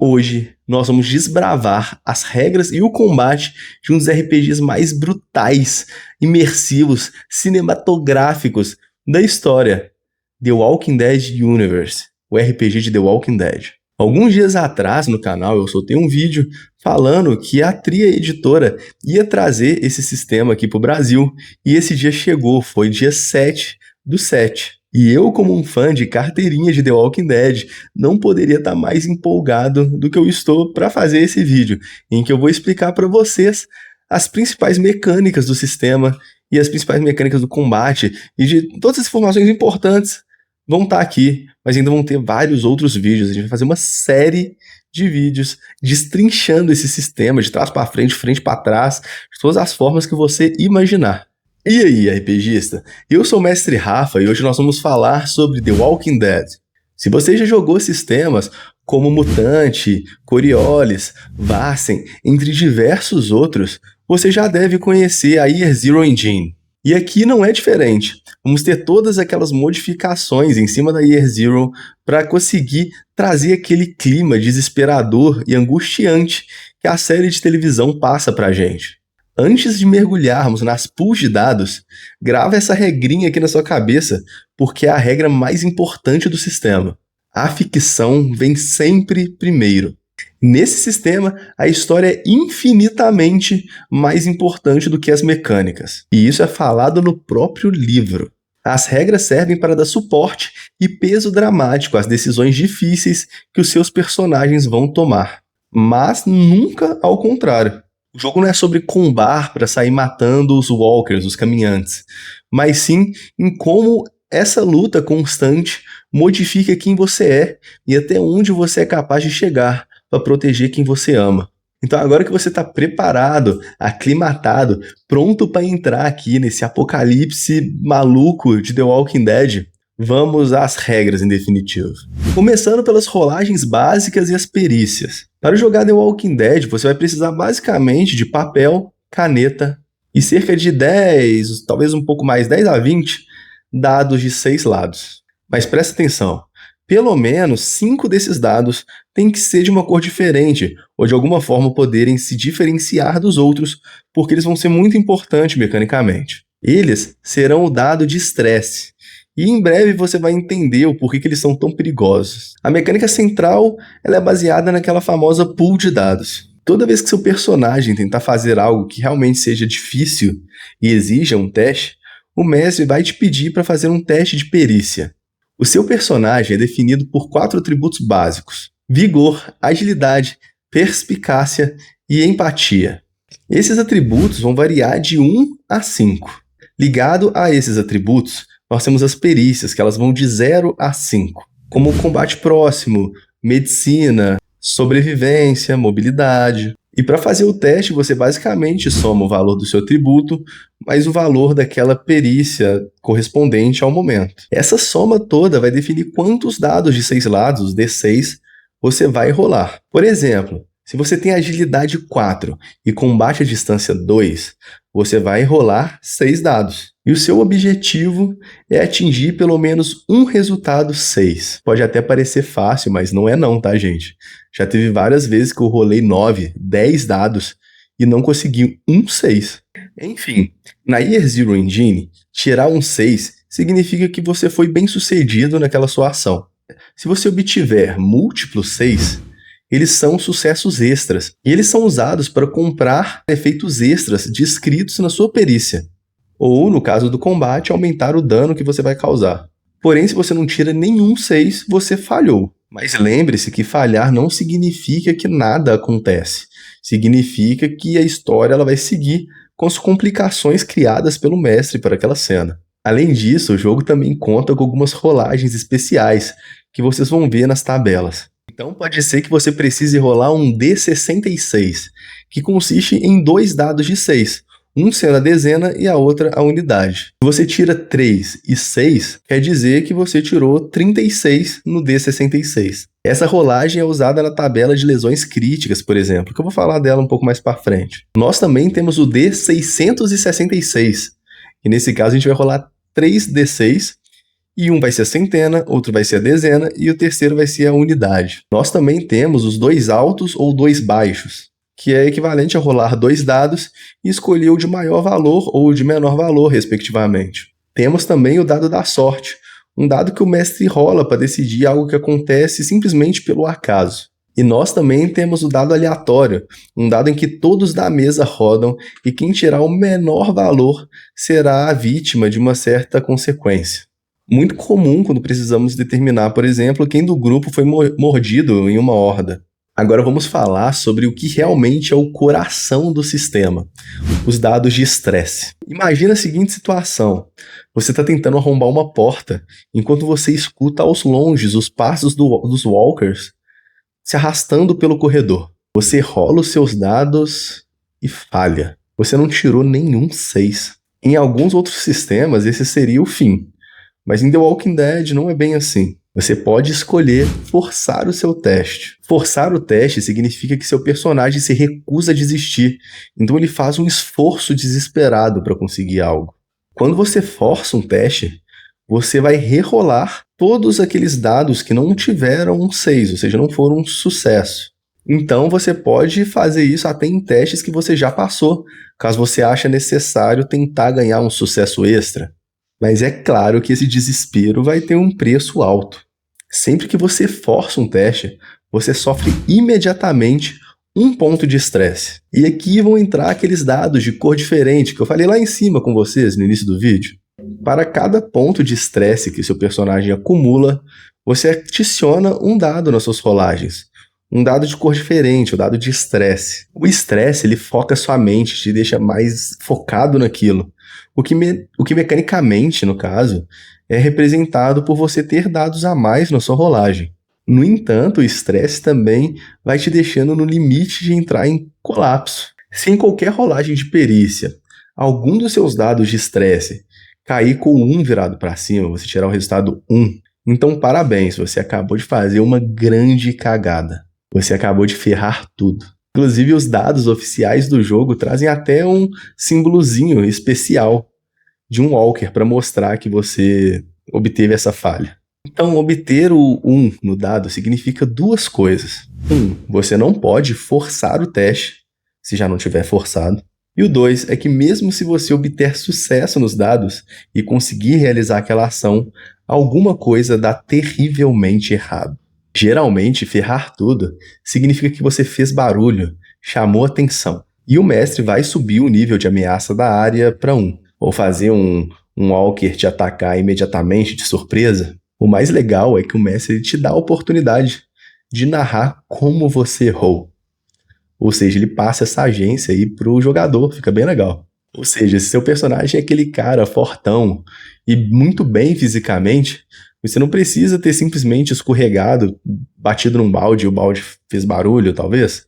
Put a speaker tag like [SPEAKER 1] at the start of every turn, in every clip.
[SPEAKER 1] Hoje, nós vamos desbravar as regras e o combate de um dos RPGs mais brutais, imersivos, cinematográficos da história, The Walking Dead Universe, o RPG de The Walking Dead. Alguns dias atrás, no canal, eu soltei um vídeo falando que a Tria Editora ia trazer esse sistema aqui para o Brasil, e esse dia chegou, foi dia 7/7. E eu, como um fã de carteirinha de The Walking Dead, não poderia estar mais empolgado do que eu estou para fazer esse vídeo, em que eu vou explicar para vocês as principais mecânicas do sistema e as principais mecânicas do combate, e de todas as informações importantes vão estar aqui, mas ainda vão ter vários outros vídeos. A gente vai fazer uma série de vídeos destrinchando esse sistema de trás para frente para trás, de todas as formas que você imaginar. E aí, RPGista? Eu sou o Mestre Rafa e hoje nós vamos falar sobre The Walking Dead. Se você já jogou sistemas como Mutante, Coriolis, Vaesen, entre diversos outros, você já deve conhecer a Year Zero Engine. E aqui não é diferente. Vamos ter todas aquelas modificações em cima da Year Zero para conseguir trazer aquele clima desesperador e angustiante que a série de televisão passa pra gente. Antes de mergulharmos nas pools de dados, grava essa regrinha aqui na sua cabeça, porque é a regra mais importante do sistema. A ficção vem sempre primeiro. Nesse sistema, a história é infinitamente mais importante do que as mecânicas. E isso é falado no próprio livro. As regras servem para dar suporte e peso dramático às decisões difíceis que os seus personagens vão tomar. Mas nunca ao contrário. O jogo não é sobre combar para sair matando os walkers, os caminhantes, mas sim em como essa luta constante modifica quem você é e até onde você é capaz de chegar para proteger quem você ama. Então agora que você está preparado, aclimatado, pronto para entrar aqui nesse apocalipse maluco de The Walking Dead, vamos às regras em definitivo. Começando pelas rolagens básicas e as perícias. Para jogar The Walking Dead, você vai precisar basicamente de papel, caneta e cerca de 10, talvez um pouco mais, 10 a 20 dados de 6 lados. Mas presta atenção, pelo menos 5 desses dados têm que ser de uma cor diferente, ou de alguma forma poderem se diferenciar dos outros, porque eles vão ser muito importantes mecanicamente. Eles serão o dado de estresse. E em breve você vai entender o porquê que eles são tão perigosos. A mecânica central ela é baseada naquela famosa pool de dados. Toda vez que seu personagem tentar fazer algo que realmente seja difícil e exija um teste, o mestre vai te pedir para fazer um teste de perícia. O seu personagem é definido por 4 atributos básicos: vigor, agilidade, perspicácia e empatia. Esses atributos vão variar de 1 a 5. Ligado a esses atributos, nós temos as perícias, que elas vão de 0 a 5, como combate próximo, medicina, sobrevivência, mobilidade. E para fazer o teste, você basicamente soma o valor do seu atributo, mais o valor daquela perícia correspondente ao momento. Essa soma toda vai definir quantos dados de 6 lados, os D6, você vai rolar. Por exemplo, se você tem agilidade 4 e combate à distância 2, você vai rolar 6 dados. E o seu objetivo é atingir pelo menos um resultado 6. Pode até parecer fácil, mas não é não, tá, gente? Já teve várias vezes que eu rolei 9, 10 dados e não consegui um 6. Enfim, na Year Zero Engine, tirar um 6 significa que você foi bem sucedido naquela sua ação. Se você obtiver múltiplos 6, eles são sucessos extras, e eles são usados para comprar efeitos extras descritos na sua perícia. Ou, no caso do combate, aumentar o dano que você vai causar. Porém, se você não tira nenhum 6, você falhou. Mas lembre-se que falhar não significa que nada acontece. Significa que a história ela vai seguir com as complicações criadas pelo mestre para aquela cena. Além disso, o jogo também conta com algumas rolagens especiais que vocês vão ver nas tabelas. Então pode ser que você precise rolar um D66, que consiste em 2 dados de 6, um sendo a dezena e a outra a unidade. Se você tira 3 e 6, quer dizer que você tirou 36 no D66. Essa rolagem é usada na tabela de lesões críticas, por exemplo, que eu vou falar dela um pouco mais para frente. Nós também temos o D666, e nesse caso a gente vai rolar 3 D6, E um vai ser a centena, outro vai ser a dezena e o terceiro vai ser a unidade. Nós também temos os 2 altos ou 2 baixos, que é equivalente a rolar 2 dados e escolher o de maior valor ou o de menor valor, respectivamente. Temos também o dado da sorte, um dado que o mestre rola para decidir algo que acontece simplesmente pelo acaso. E nós também temos o dado aleatório, um dado em que todos da mesa rodam e quem tirar o menor valor será a vítima de uma certa consequência. Muito comum quando precisamos determinar, por exemplo, quem do grupo foi mordido em uma horda. Agora vamos falar sobre o que realmente é o coração do sistema, os dados de estresse. Imagina a seguinte situação: você está tentando arrombar uma porta, enquanto você escuta aos longes os passos dos walkers se arrastando pelo corredor. Você rola os seus dados e falha. Você não tirou nenhum 6. Em alguns outros sistemas, esse seria o fim. Mas em The Walking Dead não é bem assim. Você pode escolher forçar o seu teste. Forçar o teste significa que seu personagem se recusa a desistir, então ele faz um esforço desesperado para conseguir algo. Quando você força um teste, você vai rerolar todos aqueles dados que não tiveram um 6, ou seja, não foram um sucesso. Então você pode fazer isso até em testes que você já passou, caso você ache necessário tentar ganhar um sucesso extra. Mas é claro que esse desespero vai ter um preço alto. Sempre que você força um teste, você sofre imediatamente 1 ponto de estresse. E aqui vão entrar aqueles dados de cor diferente que eu falei lá em cima com vocês no início do vídeo. Para cada ponto de estresse que seu personagem acumula, você adiciona um dado nas suas rolagens. Um dado de cor diferente, o dado de estresse. O estresse, ele foca sua mente, te deixa mais focado naquilo. O que mecanicamente, no caso, é representado por você ter dados a mais na sua rolagem. No entanto, o estresse também vai te deixando no limite de entrar em colapso. Se em qualquer rolagem de perícia, algum dos seus dados de estresse cair com 1 virado para cima, você tirar o resultado 1, então parabéns, você acabou de fazer uma grande cagada. Você acabou de ferrar tudo. Inclusive, os dados oficiais do jogo trazem até um símbolozinho especial de um walker para mostrar que você obteve essa falha. Então, obter o 1 no dado significa 2 coisas. 1, você não pode forçar o teste, se já não tiver forçado. E o 2 é que mesmo se você obter sucesso nos dados e conseguir realizar aquela ação, alguma coisa dá terrivelmente errado. Geralmente, ferrar tudo significa que você fez barulho, chamou atenção. E o mestre vai subir o nível de ameaça da área para 1. Ou fazer um walker te atacar imediatamente de surpresa. O mais legal é que o mestre te dá a oportunidade de narrar como você errou. Ou seja, ele passa essa agência aí pro jogador, fica bem legal. Ou seja, se seu personagem é aquele cara fortão e muito bem fisicamente, você não precisa ter simplesmente escorregado, batido num balde e o balde fez barulho, talvez.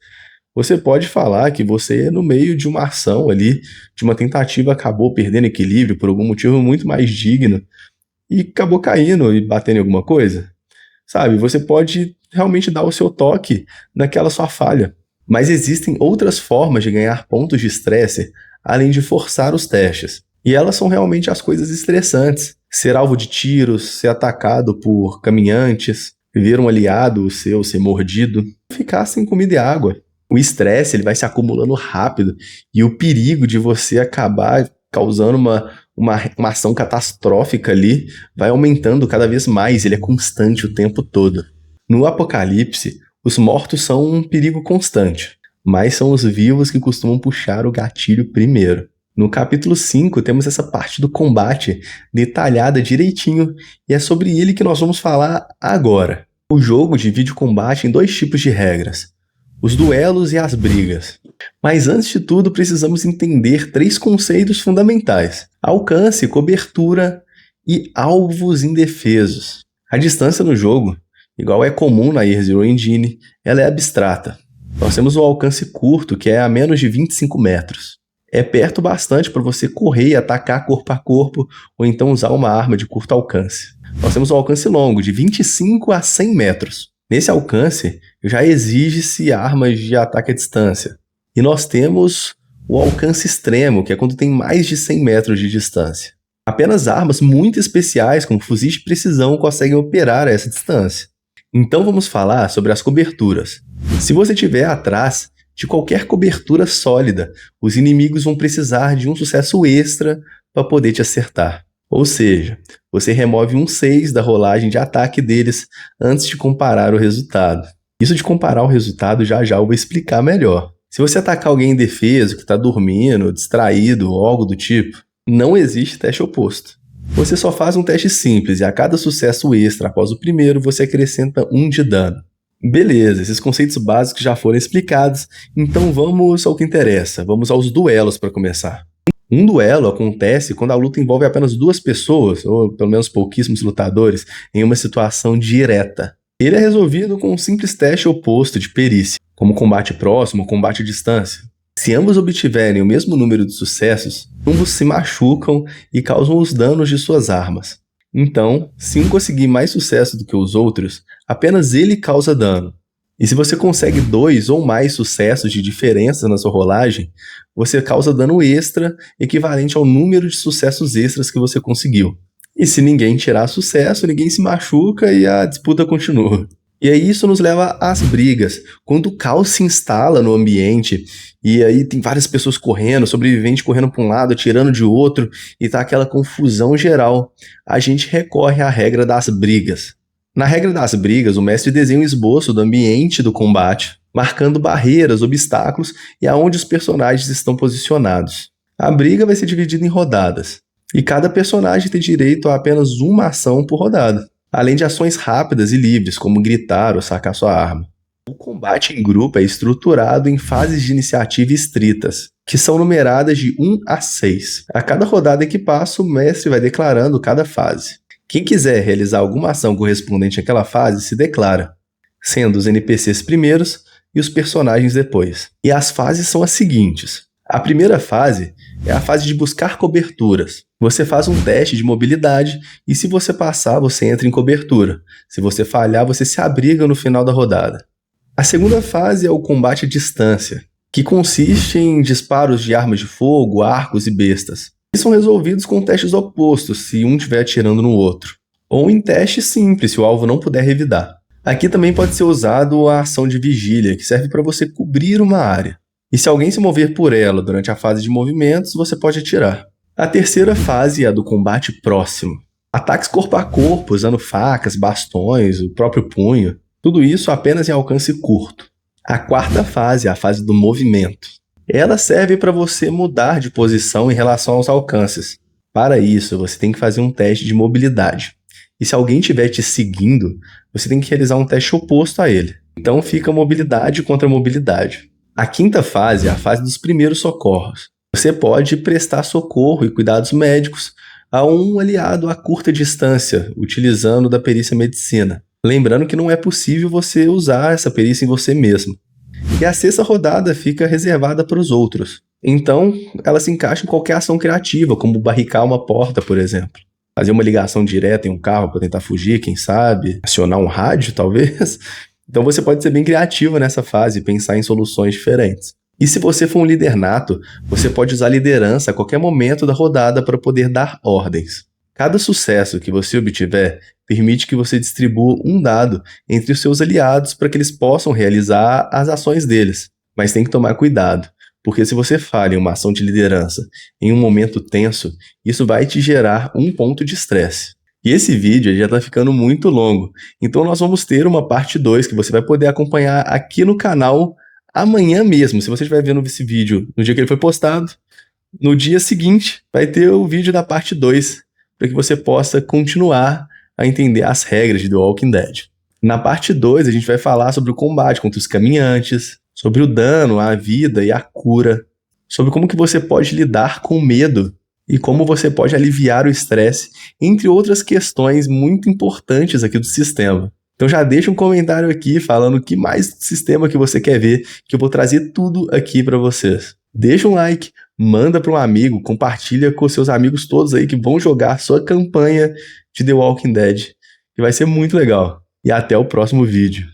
[SPEAKER 1] Você pode falar que você, no meio de uma ação ali, de uma tentativa, acabou perdendo equilíbrio por algum motivo muito mais digno e acabou caindo e batendo em alguma coisa. Sabe, você pode realmente dar o seu toque naquela sua falha. Mas existem outras formas de ganhar pontos de estresse, além de forçar os testes. E elas são realmente as coisas estressantes. Ser alvo de tiros, ser atacado por caminhantes, ver um aliado seu ser mordido, ficar sem comida e água. O estresse ele vai se acumulando rápido e o perigo de você acabar causando uma ação catastrófica ali vai aumentando cada vez mais, ele é constante o tempo todo. No apocalipse, os mortos são um perigo constante, mas são os vivos que costumam puxar o gatilho primeiro. No capítulo 5 temos essa parte do combate detalhada direitinho e é sobre ele que nós vamos falar agora. O jogo divide o combate em 2 tipos de regras, os duelos e as brigas. Mas antes de tudo precisamos entender 3 conceitos fundamentais: alcance, cobertura e alvos indefesos. A distância no jogo, igual é comum na Year Zero Engine, ela é abstrata. Nós temos o alcance curto, que é a menos de 25 metros. É perto bastante para você correr e atacar corpo a corpo, ou então usar uma arma de curto alcance. Nós temos o alcance longo, de 25 a 100 metros. Nesse alcance, já exige-se armas de ataque à distância. E nós temos o alcance extremo, que é quando tem mais de 100 metros de distância. Apenas armas muito especiais, como fuzis de precisão, conseguem operar a essa distância. Então vamos falar sobre as coberturas. Se você estiver atrás de qualquer cobertura sólida, os inimigos vão precisar de um sucesso extra para poder te acertar. Ou seja, você remove um 6 da rolagem de ataque deles antes de comparar o resultado. Isso de comparar o resultado já eu vou explicar melhor. Se você atacar alguém indefeso, que está dormindo, distraído ou algo do tipo, não existe teste oposto. Você só faz um teste simples e a cada sucesso extra após o primeiro, você acrescenta 1 de dano. Beleza, esses conceitos básicos já foram explicados, então vamos ao que interessa. Vamos aos duelos para começar. Um duelo acontece quando a luta envolve apenas 2 pessoas, ou pelo menos pouquíssimos lutadores, em uma situação direta. Ele é resolvido com um simples teste oposto de perícia, como combate próximo ou combate à distância. Se ambos obtiverem o mesmo número de sucessos, ambos se machucam e causam os danos de suas armas. Então, se um conseguir mais sucesso do que os outros, apenas ele causa dano. E se você consegue 2 ou mais sucessos de diferença na sua rolagem, você causa dano extra equivalente ao número de sucessos extras que você conseguiu. E se ninguém tirar sucesso, ninguém se machuca e a disputa continua. E aí isso nos leva às brigas. Quando o caos se instala no ambiente, e aí tem várias pessoas correndo, sobrevivente correndo para um lado, atirando de outro, e tá aquela confusão geral, a gente recorre à regra das brigas. Na regra das brigas, o mestre desenha um esboço do ambiente do combate, marcando barreiras, obstáculos e aonde os personagens estão posicionados. A briga vai ser dividida em rodadas, e cada personagem tem direito a apenas uma ação por rodada, além de ações rápidas e livres, como gritar ou sacar sua arma. O combate em grupo é estruturado em fases de iniciativa estritas, que são numeradas de 1 a 6. A cada rodada que passa, o mestre vai declarando cada fase. Quem quiser realizar alguma ação correspondente àquela fase se declara, sendo os NPCs primeiros e os personagens depois. E as fases são as seguintes. A primeira fase é a fase de buscar coberturas. Você faz um teste de mobilidade e se você passar, você entra em cobertura. Se você falhar, você se abriga no final da rodada. A segunda fase é o combate à distância, que consiste em disparos de armas de fogo, arcos e bestas. Eles são resolvidos com testes opostos, se um estiver atirando no outro. Ou em teste simples, se o alvo não puder revidar. Aqui também pode ser usado a ação de vigília, que serve para você cobrir uma área. E se alguém se mover por ela durante a fase de movimentos, você pode atirar. A terceira fase é a do combate próximo. Ataques corpo a corpo, usando facas, bastões, o próprio punho. Tudo isso apenas em alcance curto. A quarta fase é a fase do movimento. Ela serve para você mudar de posição em relação aos alcances. Para isso, você tem que fazer um teste de mobilidade. E se alguém estiver te seguindo, você tem que realizar um teste oposto a ele. Então fica mobilidade contra mobilidade. A quinta fase é a fase dos primeiros socorros. Você pode prestar socorro e cuidados médicos a um aliado a curta distância, utilizando da perícia medicina. Lembrando que não é possível você usar essa perícia em você mesmo. E a sexta rodada fica reservada para os outros. Então, ela se encaixa em qualquer ação criativa, como barricar uma porta, por exemplo. Fazer uma ligação direta em um carro para tentar fugir, quem sabe. Acionar um rádio, talvez. Então você pode ser bem criativo nessa fase e pensar em soluções diferentes. E se você for um líder nato, você pode usar liderança a qualquer momento da rodada para poder dar ordens. Cada sucesso que você obtiver permite que você distribua um dado entre os seus aliados para que eles possam realizar as ações deles. Mas tem que tomar cuidado, porque se você falha em uma ação de liderança em um momento tenso, isso vai te gerar um ponto de estresse. E esse vídeo já está ficando muito longo, então nós vamos ter uma parte 2 que você vai poder acompanhar aqui no canal amanhã mesmo. Se você estiver vendo esse vídeo no dia que ele foi postado, no dia seguinte vai ter o vídeo da parte 2, para que você possa continuar a entender as regras de The Walking Dead. Na parte 2 a gente vai falar sobre o combate contra os caminhantes, sobre o dano, a vida e a cura, sobre como que você pode lidar com o medo e como você pode aliviar o estresse, entre outras questões muito importantes aqui do sistema. Então já deixa um comentário aqui falando que mais sistema que você quer ver, que eu vou trazer tudo aqui para vocês. Deixa um like, manda para um amigo, compartilha com seus amigos todos aí que vão jogar sua campanha de The Walking Dead, que vai ser muito legal. E até o próximo vídeo.